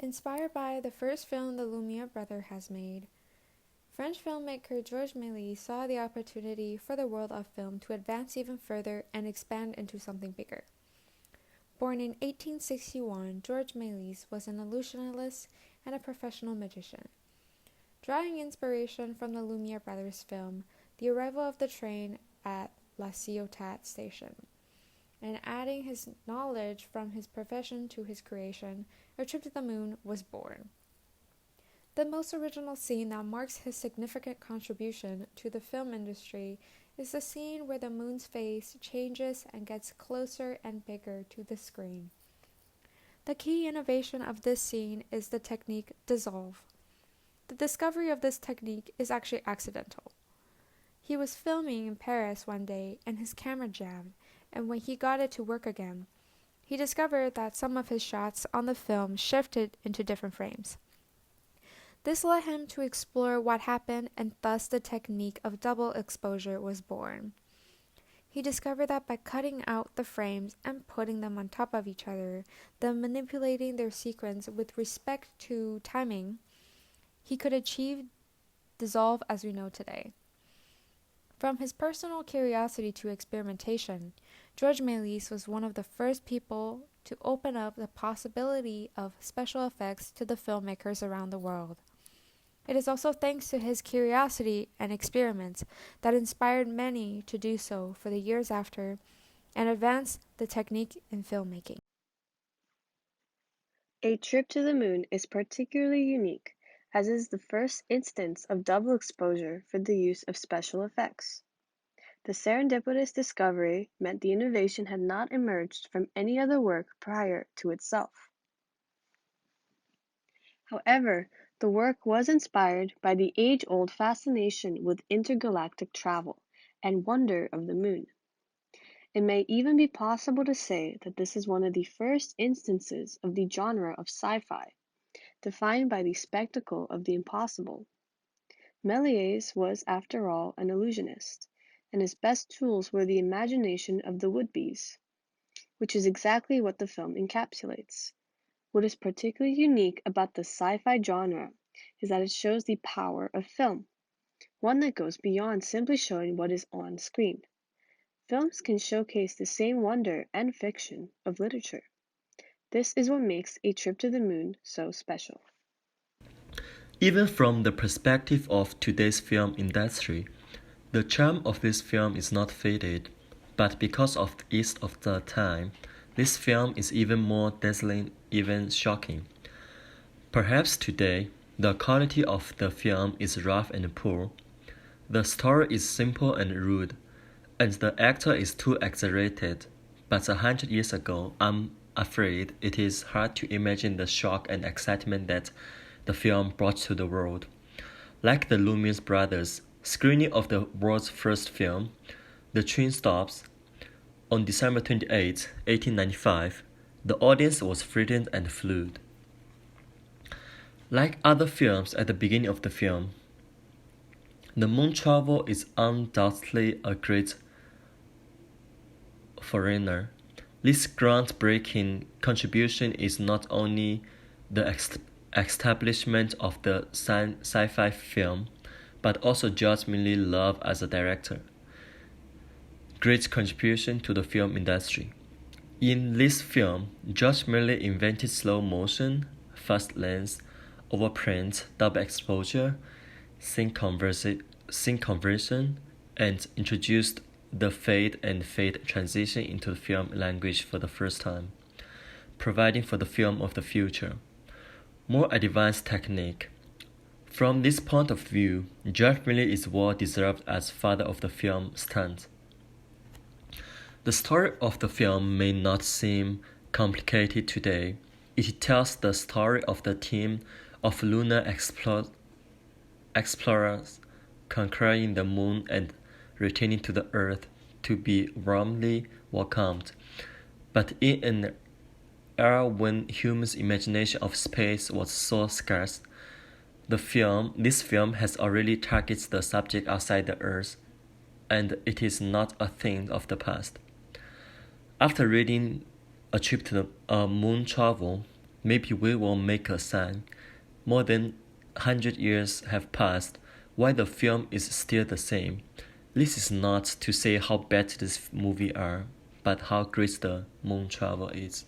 Inspired by the first film the Lumiere brother has made, French filmmaker Georges Méliès saw the opportunity for the world of film to advance even further and expand into something bigger. Born in 1861, Georges Méliès was an illusionist and a professional magician. Drawing inspiration from the Lumiere brothers' film, The Arrival of the Train at La Ciotat Station, and adding his knowledge from his profession to his creation, A Trip to the Moon was born. The most original scene that marks his significant contribution to the film industry is the scene where the moon's face changes and gets closer and bigger to the screen. The key innovation of this scene is the technique dissolve. The discovery of this technique is actually accidental. He was filming in Paris one day and his camera jammed, and when he got it to work again, he discovered that some of his shots on the film shifted into different frames. This led him to explore what happened, and thus the technique of double exposure was born. He discovered that by cutting out the frames and putting them on top of each other, then manipulating their sequence with respect to timing, he could achieve dissolve as we know today. From his personal curiosity to experimentation, Georges Méliès was one of the first people to open up the possibility of special effects to the filmmakers around the world. It is also thanks to his curiosity and experiments that inspired many to do so for the years after and advance the technique in filmmaking. A Trip to the Moon is particularly unique, as it is the first instance of double exposure for the use of special effects. The serendipitous discovery meant the innovation had not emerged from any other work prior to itself. However, the work was inspired by the age-old fascination with intergalactic travel and wonder of the moon. It may even be possible to say that this is one of the first instances of the genre of sci-fi, defined by the spectacle of the impossible. Méliès was, after all, an illusionist, and his best tools were the imagination of the would-bes, which is exactly what the film encapsulates. What is particularly unique about the sci-fi genre is that it shows the power of film, one that goes beyond simply showing what is on screen. Films can showcase the same wonder and fiction of literature. This is what makes A Trip to the Moon so special. Even from the perspective of today's film industry, the charm of this film is not faded, but because of the ease of the time, this film is even more dazzling, even shocking. Perhaps today, the quality of the film is rough and poor. The story is simple and rude, and the actor is too exaggerated. But 100 years ago, I'm afraid it is hard to imagine the shock and excitement that the film brought to the world. Like the Lumiere brothers' screening of the world's first film, The Train Stops, on December 28, 1895, the audience was frightened and fled. Like other films at the beginning of the film, the moon travel is undoubtedly a great foreigner. This groundbreaking contribution is not only the establishment of the sci-fi film, but also Georges Méliès' love as a director. Great contribution to the film industry. In this film, Georges Méliès invented slow motion, fast lens, overprint, double exposure, scene conversion, and introduced the fade and fade transition into the film language for the first time, providing for the film of the future more advanced technique. From this point of view, Georges Méliès is well deserved as father of the film stunt. The story of the film may not seem complicated today. It tells the story of the team of lunar explorers conquering the moon and returning to the Earth to be warmly welcomed. But in an era when humans' imagination of space was so scarce, this film has already targeted the subject outside the Earth, and it is not a thing of the past. After reading A Trip to the Moon Travel, maybe we will make a sign. More than 100 years have passed, while the film is still the same. This is not to say how bad this movie are, but how great the moon travel is.